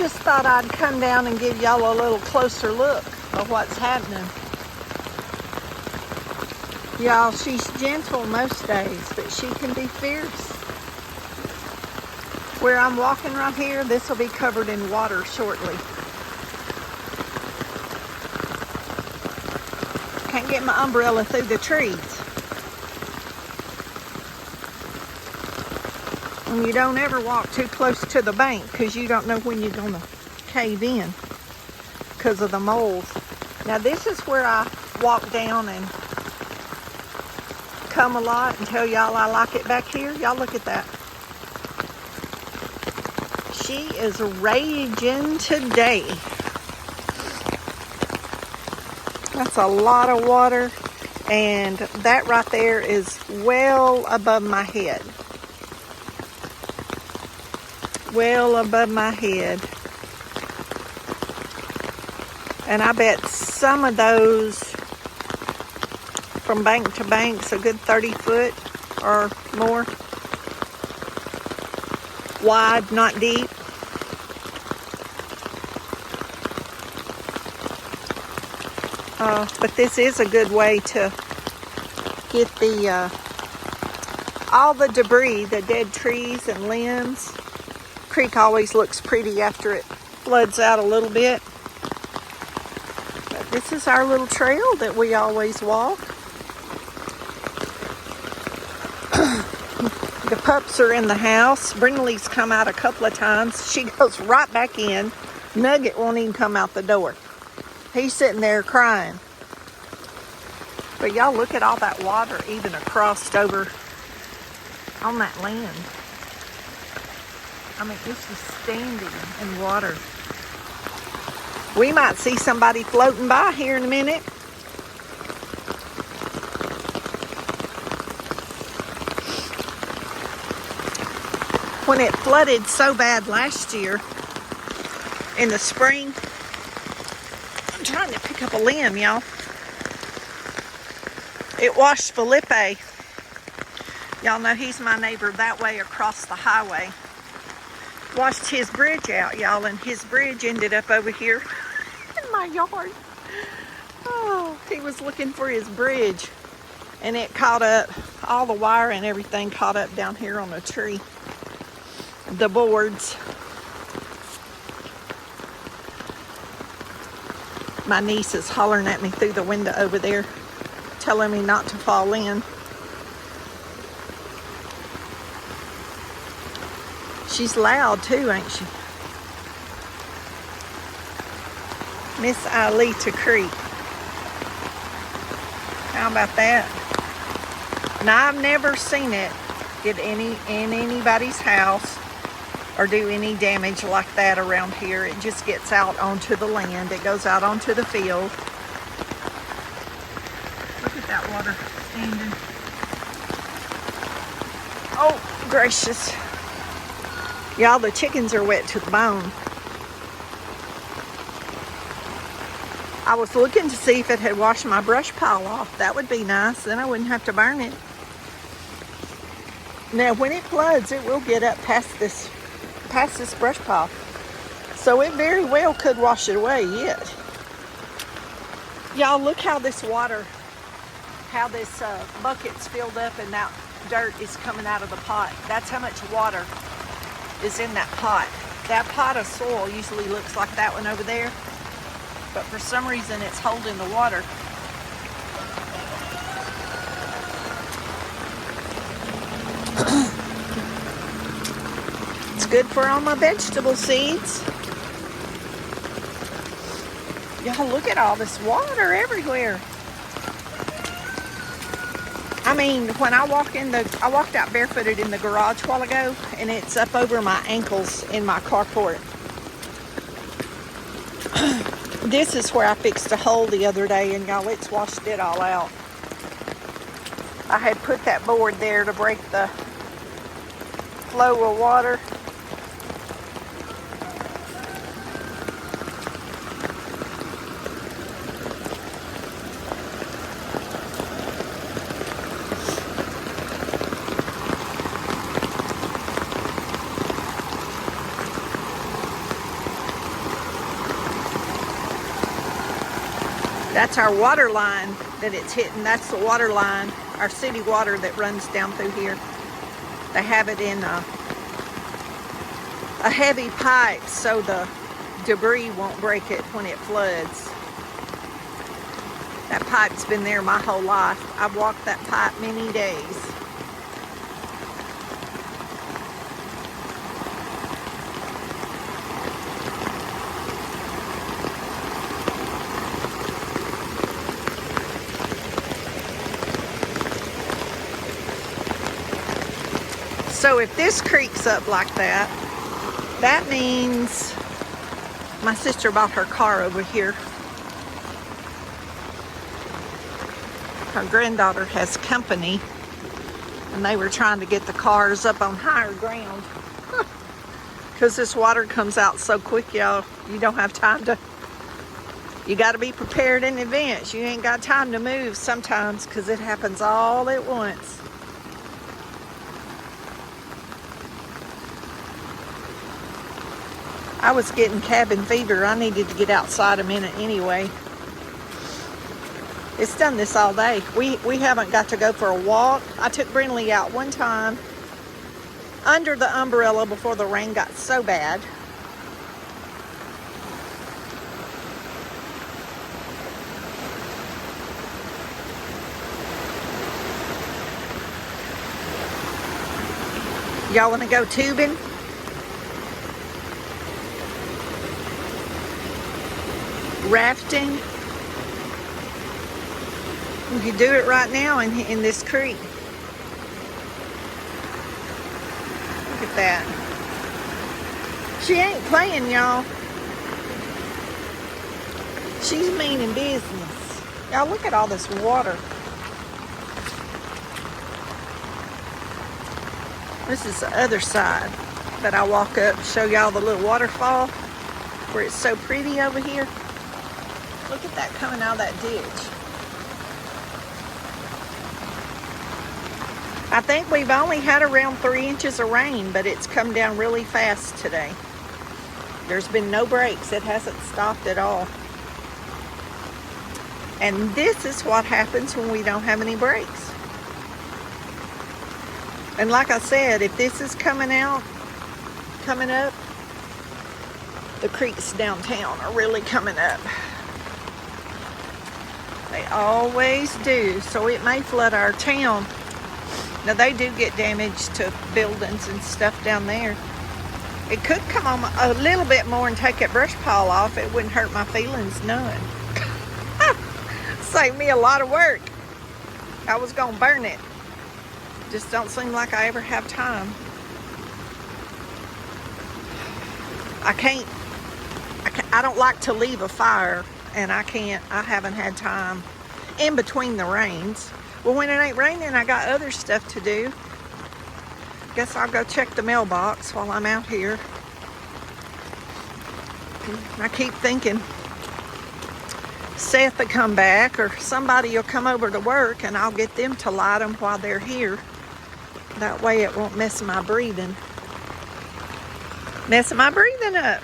just thought I'd come down and give y'all a little closer look of what's happening. Y'all, she's gentle most days, but she can be fierce. Where I'm walking right here, this will be covered in water shortly. Can't get my umbrella through the trees. And you don't ever walk too close to the bank because you don't know when you're going to cave in because of the moles. Now this is where I walk down and come a lot and tell y'all I like it back here. Y'all look at that. She is raging today. That's a lot of water, and that right there is well above my head. Well above my head. And I bet some of those from bank to bank's a good 30 foot or more. Wide, not deep. But this is a good way to get the all the debris, the dead trees and limbs. Creek always looks pretty after it floods out a little bit. But this is our little trail that we always walk. The pups are in the house. Brindley's come out a couple of times. She goes right back in. Nugget won't even come out the door. He's sitting there crying. But y'all look at all that water even across over on that land. I mean, it's just standing in water. We might see somebody floating by here in a minute. When it flooded so bad last year in the spring, I'm trying to pick up a limb, y'all. It washed Felipe. Y'all know he's my neighbor that way across the highway. Washed his bridge out, y'all, and his bridge ended up over here in my yard. Oh, he was looking for his bridge, and it caught up, all the wire and everything caught up down here on a tree. The boards. My niece is hollering at me through the window over there, telling me not to fall in. She's loud too, ain't she? Miss Yseleta Creek. How about that? Now, I've never seen it get in anybody's house or do any damage like that around here. It just gets out onto the land. It goes out onto the field. Look at that water standing. Oh, gracious. Y'all, the chickens are wet to the bone. I was looking to see if it had washed my brush pile off. That would be nice. Then I wouldn't have to burn it. Now, when it floods, it will get up past this brush pile. So it very well could wash it away yet. Y'all, look how this water, how this bucket's filled up and that dirt is coming out of the pot. That's how much water is in that pot. That pot of soil usually looks like that one over there, but for some reason it's holding the water. It's good for all my vegetable seeds. Y'all, look at all this water everywhere. I mean, when I walked out barefooted in the garage a while ago, and it's up over my ankles in my carport. This is where I fixed a hole the other day, and y'all, it's washed it all out. I had put that board there to break the flow of water. That's our water line that it's hitting. That's the water line, our city water that runs down through here. They have it in a heavy pipe so the debris won't break it when it floods. That pipe's been there my whole life. I've walked that pipe many days. So if this creeks up like that, that means my sister bought her car over here. Her granddaughter has company, and they were trying to get the cars up on higher ground. Because this water comes out so quick, y'all, you don't have time to, you got to be prepared in advance. You ain't got time to move sometimes because it happens all at once. I was getting cabin fever. I needed to get outside a minute anyway. It's done this all day. We haven't got to go for a walk. I took Brinley out one time under the umbrella before the rain got so bad. Y'all want to go tubing? Rafting? We could do it right now in this creek. Look at that. She ain't playing, y'all. She's meaning business. Y'all look at all this water. This is the other side that I walk up, show y'all the little waterfall where it's so pretty over here. Look at that coming out of that ditch. I think we've only had around 3 inches of rain, but it's come down really fast today. There's been no breaks. It hasn't stopped at all. And this is what happens when we don't have any breaks. And like I said, if this is coming up, the creeks downtown are really coming up. They always do, so it may flood our town. Now they do get damage to buildings and stuff down there. It could come on a little bit more and take that brush pile off. It wouldn't hurt my feelings none. Save me a lot of work. I was gonna burn it. Just don't seem like I ever have time. I don't like to leave a fire, and I haven't had time in between the rains. Well, when it ain't raining, I got other stuff to do. Guess I'll go check the mailbox while I'm out here. I keep thinking Seth will come back, or somebody will come over to work, and I'll get them to light them while they're here. That way it won't mess my breathing. Messing my breathing up.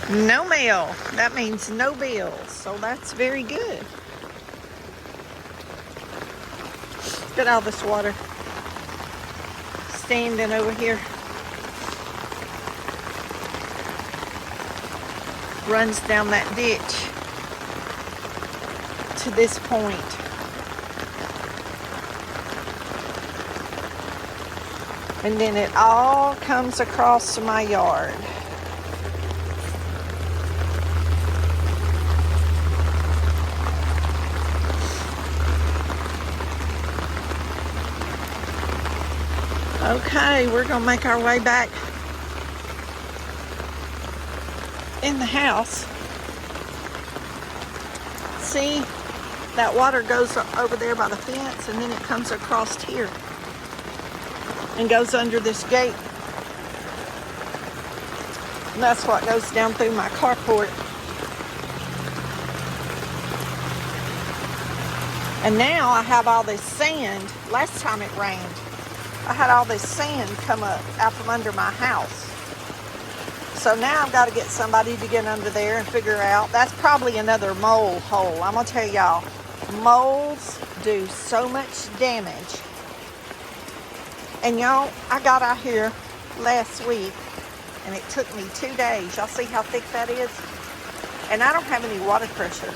No mail. That means no bills. So that's very good. Look at all this water standing over here. Runs down that ditch to this point. And then it all comes across to my yard. Okay, we're gonna make our way back in the house. See, that water goes over there by the fence, and then it comes across here and goes under this gate. And that's what goes down through my carport. And now I have all this sand. Last time it rained, I had all this sand come up out from under my house. So now I've got to get somebody to get under there and figure out. That's probably another mole hole. I'm going to tell y'all, moles do so much damage. And y'all, I got out here last week and it took me 2 days. Y'all see how thick that is? And I don't have any water pressure.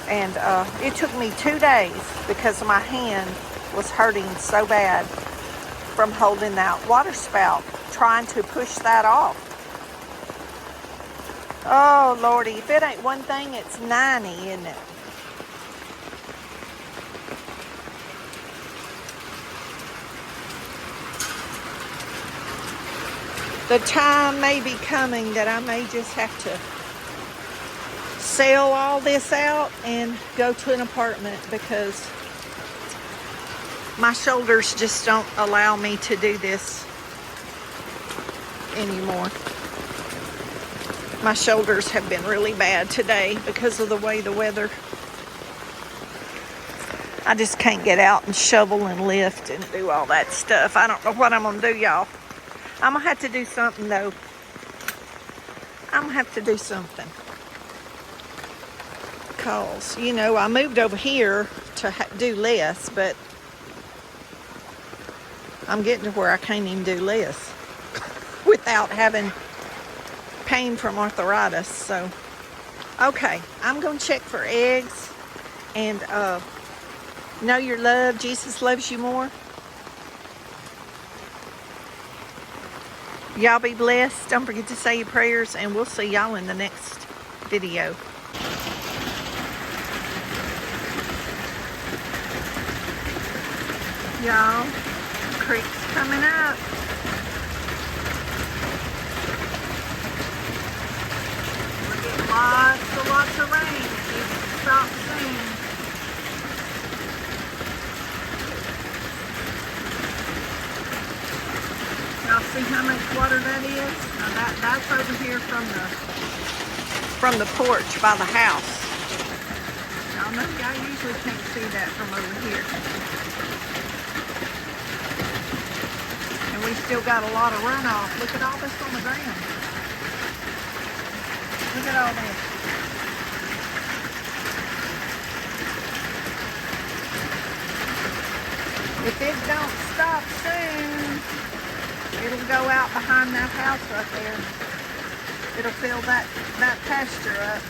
And it took me 2 days because my hand was hurting so bad from holding that water spout, trying to push that off. Oh, Lordy, if it ain't one thing, it's 90, isn't it? The time may be coming that I may just have to sell all this out and go to an apartment because my shoulders just don't allow me to do this anymore. My shoulders have been really bad today because of the way the weather. I just can't get out and shovel and lift and do all that stuff. I don't know what I'm going to do, y'all. I'm going to have to do something, though. I'm going to have to do something. Because, you know, I moved over here to do less, but I'm getting to where I can't even do less without having pain from arthritis. So, okay, I'm going to check for eggs and know your love. Jesus loves you more. Y'all be blessed. Don't forget to say your prayers, and we'll see y'all in the next video. Y'all, the creek's coming up. We're getting lots of rain. It needs to stop soon. Y'all see how much water that is? Now that's over here from the porch by the house. Y'all know y'all usually can't see that from over here. And we still got a lot of runoff. Look at all this on the ground. Look at all this. If it don't stop soon, it'll go out behind that house right there. It'll fill that pasture up.